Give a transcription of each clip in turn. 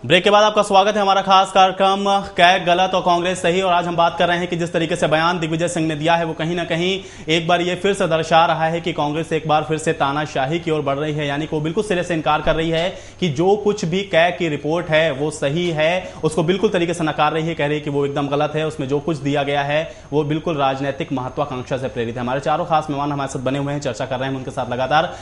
Break के बाद आपका स्वागत है हमारा खास कार्यक्रम कैग गलत और कांग्रेस सही। और आज हम बात कर रहे हैं कि जिस तरीके से बयान दिग्विजय सिंह ने दिया है वो कहीं ना कहीं एक बार ये फिर से दर्शा रहा है कि कांग्रेस एक बार फिर से तानाशाही की ओर बढ़ रही है। यानी कि वो बिल्कुल सिरे से इनकार कर रही है कि जो कुछ भी कैग की रिपोर्ट है वो सही है, उसको बिल्कुल तरीके से नकार रही है, कह रही है कि वो एकदम गलत है, उसमें जो कुछ दिया गया है वो बिल्कुल राजनीतिक महत्वाकांक्षा से प्रेरित है। हमारे चारों खास मेहमान हमारे साथ बने हुए हैं, चर्चा कर रहे हैं उनके साथ लगातार।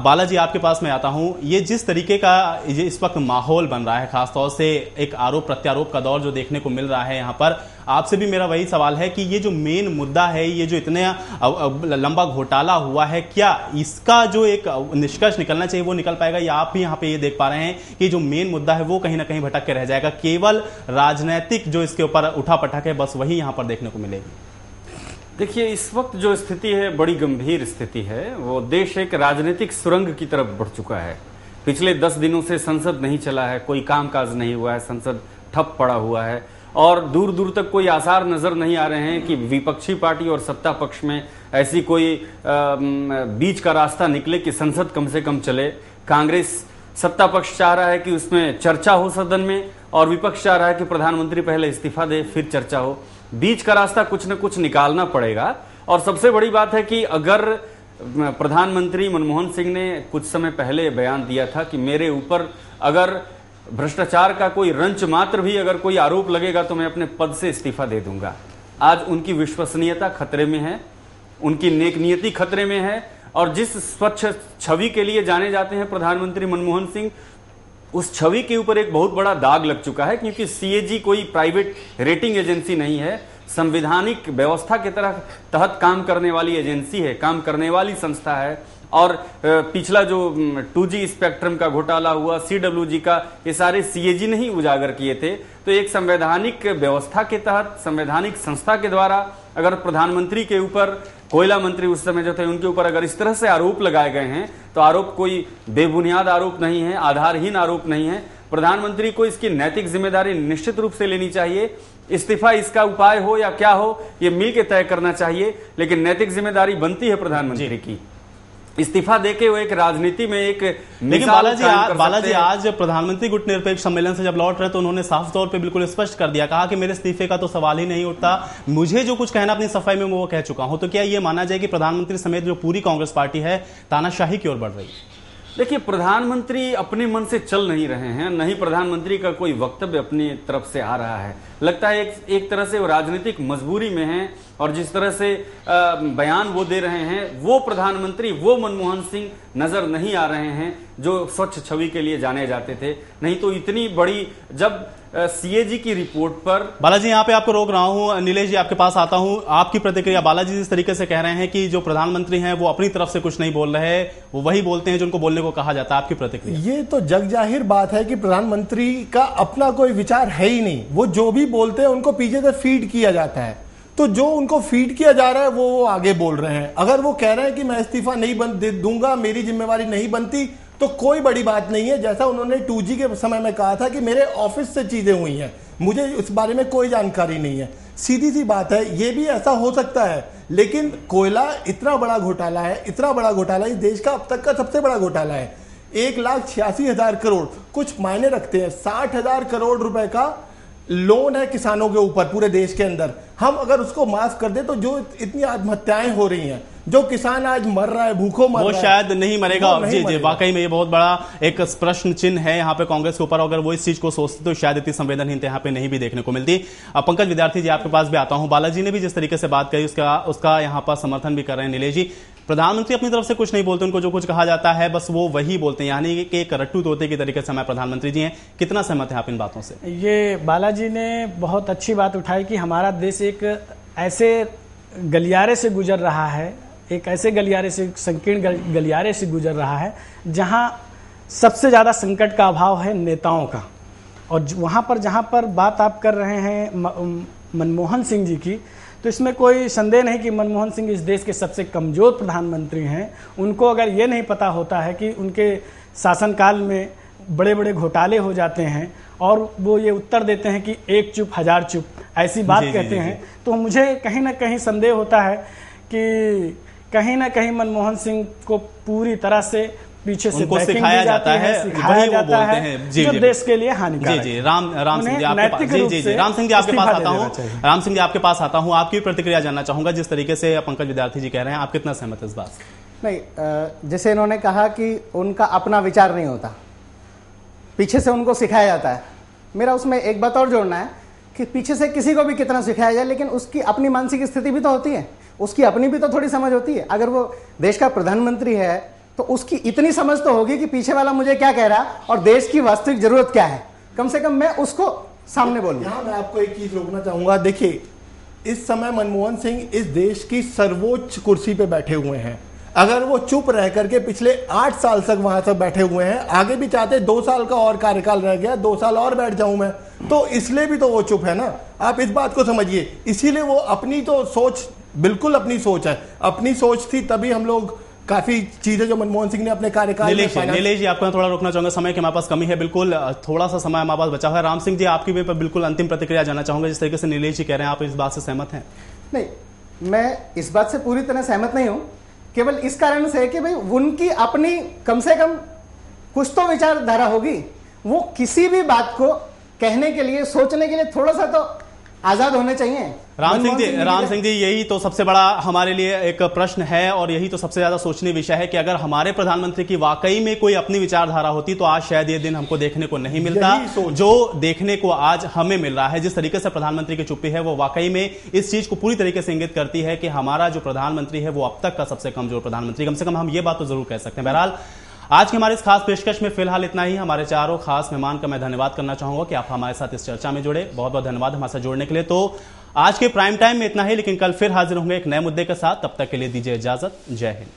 बालाजी, आपके पास मैं आता हूं। ये जिस तरीके का इस वक्त माहौल बन रहा है, खासतौर से एक आरोप प्रत्यारोप का दौर जो देखने को मिल रहा है यहाँ पर, आपसे भी मेरा वही सवाल है कि ये जो मेन मुद्दा है, ये जो इतने लंबा घोटाला हुआ है, क्या इसका जो एक निष्कर्ष निकलना चाहिए वो निकल पाएगा, या आप भी यहाँ पे ये देख पा रहे हैं कि जो मेन मुद्दा है वो कहीं ना कहीं भटक के रह जाएगा, केवल राजनीतिक जो इसके ऊपर उठा पटक है बस वही यहाँ पर देखने को मिलेगी? देखिए, इस वक्त जो स्थिति है बड़ी गंभीर स्थिति है। वो देश एक राजनीतिक सुरंग की तरफ बढ़ चुका है। पिछले 10 दिनों से संसद नहीं चला है, कोई कामकाज नहीं हुआ है, संसद ठप पड़ा हुआ है और दूर दूर तक कोई आसार नजर नहीं आ रहे हैं कि विपक्षी पार्टी और सत्ता पक्ष में ऐसी कोई बीच का रास्ता निकले कि संसद कम से कम चले। कांग्रेस सत्ता पक्ष चाह रहा है कि उसमें चर्चा हो सदन में, और विपक्ष चाह रहा है कि प्रधानमंत्री पहले इस्तीफा दे फिर चर्चा हो। बीच का रास्ता कुछ न कुछ निकालना पड़ेगा। और सबसे बड़ी बात है कि अगर प्रधानमंत्री मनमोहन सिंह ने कुछ समय पहले बयान दिया था कि मेरे ऊपर अगर भ्रष्टाचार का कोई रंच मात्र भी अगर कोई आरोप लगेगा तो मैं अपने पद से इस्तीफा दे दूंगा। आज उनकी विश्वसनीयता खतरे में है, उनकी नेक नियति खतरे में है, और जिस स्वच्छ छवि के लिए जाने जाते हैं प्रधानमंत्री मनमोहन सिंह, उस छवि के ऊपर एक बहुत बड़ा दाग लग चुका है। क्योंकि सीएजी कोई प्राइवेट रेटिंग एजेंसी नहीं है, संवैधानिक व्यवस्था के तहत काम करने वाली एजेंसी है, काम करने वाली संस्था है। और पिछला जो 2G स्पेक्ट्रम का घोटाला हुआ, CWG का, ये सारे सीएजी ने ही उजागर किए थे। तो एक संवैधानिक व्यवस्था के तहत, संवैधानिक संस्था के द्वारा अगर प्रधानमंत्री के ऊपर, कोयला मंत्री उस समय जो थे उनके ऊपर अगर इस तरह से आरोप लगाए गए हैं तो आरोप कोई बेबुनियाद आरोप नहीं है, आधारहीन आरोप नहीं है। प्रधानमंत्री को इसकी नैतिक जिम्मेदारी निश्चित रूप से लेनी चाहिए। इस्तीफा इसका उपाय हो या क्या हो, ये मिलकर तय करना चाहिए, लेकिन नैतिक जिम्मेदारी बनती है प्रधानमंत्री की। इस्तीफा देके वो एक राजनीति में एक, लेकिन बालाजी आज प्रधानमंत्री गुट निरपेक्ष सम्मेलन से जब लौट रहे तो उन्होंने साफ तौर पे बिल्कुल स्पष्ट कर दिया, कहा कि मेरे इस्तीफे का तो सवाल ही नहीं उठता, मुझे जो कुछ कहना अपनी सफाई में वो कह चुका हूं। तो क्या ये माना जाए कि प्रधानमंत्री समेत जो पूरी कांग्रेस पार्टी है तानाशाही की ओर बढ़ रही है? देखिए, प्रधानमंत्री अपने मन से चल नहीं रहे हैं, नहीं प्रधानमंत्री का कोई वक्तव्य अपनी तरफ से आ रहा है। लगता है एक तरह से वो राजनीतिक मजबूरी में हैं, और जिस तरह से बयान वो दे रहे हैं, वो प्रधानमंत्री, वो मनमोहन सिंह नजर नहीं आ रहे हैं जो स्वच्छ छवि के लिए जाने जाते थे। नहीं तो इतनी बड़ी, जब सीएजी की रिपोर्ट पर, बालाजी यहाँ पे आपको रोक रहा हूँ, नीलेश जी आपके पास आता हूँ, आपकी प्रतिक्रिया। बालाजी जिस तरीके से कह रहे हैं कि जो प्रधानमंत्री हैं वो अपनी तरफ से कुछ नहीं बोल रहे, वो वही बोलते हैं जो उनको बोलने को कहा जाता है, आपकी प्रतिक्रिया? ये तो जग जाहिर बात है कि प्रधानमंत्री का अपना कोई विचार है ही नहीं। वो जो भी बोलते हैं उनको पीछे से फीड किया जाता है, तो जो उनको फीड किया जा रहा है वो आगे बोल रहे हैं। अगर वो कह रहे हैं कि मैं इस्तीफा नहीं दूंगा, मेरी जिम्मेवारी नहीं बनती, तो कोई बड़ी बात नहीं है। जैसा उन्होंने 2G के समय में कहा था कि मेरे ऑफिस से चीजें हुई हैं, मुझे इस बारे में कोई जानकारी नहीं है। सीधी सी बात है, ये भी ऐसा हो सकता है। लेकिन कोयला इतना बड़ा घोटाला है, इतना बड़ा घोटाला इस देश का अब तक का सबसे बड़ा घोटाला है। 1,86,000 करोड़ कुछ मायने रखते हैं। 60,000 करोड़ रुपए का लोन है किसानों के ऊपर पूरे देश के अंदर। हम अगर उसको माफ कर दे तो जो इतनी आत्महत्याएं हो रही हैं, जो किसान आज मर रहा है, भूखों मर रहा है, वो शायद नहीं मरेगा। जी, वाकई में ये बहुत बड़ा एक प्रश्न चिन्ह है यहाँ पे कांग्रेस के ऊपर। अगर वो इस चीज को सोचते तो शायद इतनी संवेदनहीनता यहाँ पे नहीं भी देखने को मिलती। पंकज विद्यार्थी जी, आपके पास भी आता हूँ। बालाजी ने भी जिस तरीके से बात कही उसका यहाँ पर समर्थन भी कर रहे हैं नीलेश जी। प्रधानमंत्री अपनी तरफ से कुछ नहीं बोलते, उनको जो कुछ कहा जाता है बस वो वही बोलते हैं, यानी कि एक रट्टू तोते की तरीके से हमारे प्रधानमंत्री जी हैं। कितना सहमत है आप इन बातों से? ये बालाजी ने बहुत अच्छी बात उठाई कि हमारा देश एक ऐसे गलियारे से गुजर रहा है, एक ऐसे गलियारे से, संकीर्ण गलियारे से गुजर रहा है जहां सबसे ज़्यादा संकट का अभाव है नेताओं का। और वहां पर जहां पर बात आप कर रहे हैं मनमोहन सिंह जी की, तो इसमें कोई संदेह नहीं कि मनमोहन सिंह इस देश के सबसे कमज़ोर प्रधानमंत्री हैं। उनको अगर ये नहीं पता होता है कि उनके शासनकाल में बड़े बड़े घोटाले हो जाते हैं और वो ये उत्तर देते हैं कि एक चुप हजार चुप, ऐसी बात कहते हैं, तो मुझे कहीं ना कहीं संदेह होता है कि कहीं ना कहीं मनमोहन सिंह को पूरी तरह से पीछे से उनको बैकिंग सिखाया दी जाती जाता है, सिखाया वही वो जाता बोलते है, हैं। जी जो जी देश के लिए हानिकारक जी है। राम सिंह जी आपके पास, जी राम सिंह जी आपके पास आता हूँ। राम सिंह जी आपके पास आता हूँ, आपकी प्रतिक्रिया जानना चाहूंगा जिस तरीके से पंकज विद्यार्थी जी कह रहे हैं, आप कितना सहमत है इस बात से? नहीं, जैसे इन्होंने कहा कि उनका अपना विचार नहीं होता, पीछे से उनको सिखाया जाता है। मेरा उसमें एक बात और जोड़ना है कि पीछे से किसी को भी कितना सिखाया जाए, लेकिन उसकी अपनी मानसिक स्थिति भी तो होती है, उसकी अपनी भी तो थोड़ी समझ होती है। अगर वो देश का प्रधानमंत्री है तो उसकी इतनी समझ तो होगी कि पीछे वाला मुझे क्या कह रहा है और देश की वास्तविक जरूरत क्या है, कम से कम मैं उसको सामने बोलूं। यहाँ मैं आपको एक चीज रोकना चाहूंगा। देखिए, इस समय मनमोहन सिंह इस देश की सर्वोच्च कुर्सी पे बैठे हुए हैं। अगर वो चुप रह करके पिछले 8 साल तक वहां तक बैठे हुए हैं, आगे भी चाहते 2 साल का और कार्यकाल रह गया, 2 साल और बैठ जाऊं मैं, तो इसलिए भी तो वो चुप है ना। आप इस बात को समझिए। इसीलिए वो अपनी तो सोच, बिल्कुल अपनी सोच है, अपनी सोच थी तभी हम लोग काफी चीजें जो मनमोहन सिंह ने अपने कार्यकाल में। नीलेश जी आपको थोड़ा रोकना चाहूंगा, समय की हमारे पास कमी है, बिल्कुल थोड़ा सा समय हमारे पास बचा हुआ है। राम सिंह जी आपकी भी बिल्कुल अंतिम प्रतिक्रिया जानना चाहूंगा, जिस तरीके से नीलेश जी कह रहे हैं, आप इस बात से सहमत हैं? नहीं, मैं इस बात से पूरी तरह सहमत नहीं हूं, केवल इस कारण से कि भाई उनकी अपनी कम से कम कुछ तो विचारधारा होगी। वो किसी भी बात को कहने के लिए, सोचने के लिए थोड़ा सा तो आजाद होने चाहिए। राम सिंह जी यही तो सबसे बड़ा हमारे लिए एक प्रश्न है और यही तो सबसे ज्यादा सोचनीय विषय है कि अगर हमारे प्रधानमंत्री की वाकई में कोई अपनी विचारधारा होती तो आज शायद ये दिन हमको देखने को नहीं मिलता जो देखने को आज हमें मिल रहा है। जिस तरीके से प्रधानमंत्री की चुप्पी है वो वाकई में इस चीज को पूरी तरीके से इंगित करती है कि हमारा जो प्रधानमंत्री है वो अब तक का सबसे कमजोर प्रधानमंत्री, कम से कम हम ये बात तो जरूर कह सकते हैं। बहरहाल आज की हमारे इस खास पेशकश में फिलहाल इतना ही। हमारे चारों खास मेहमान का मैं धन्यवाद करना चाहूंगा कि आप हमारे साथ इस चर्चा में जुड़े। बहुत बहुत धन्यवाद हमारे साथ जुड़ने के लिए। तो आज के प्राइम टाइम में इतना ही, लेकिन कल फिर हाजिर होंगे एक नए मुद्दे के साथ। तब तक के लिए दीजिए इजाजत। जय हिंद।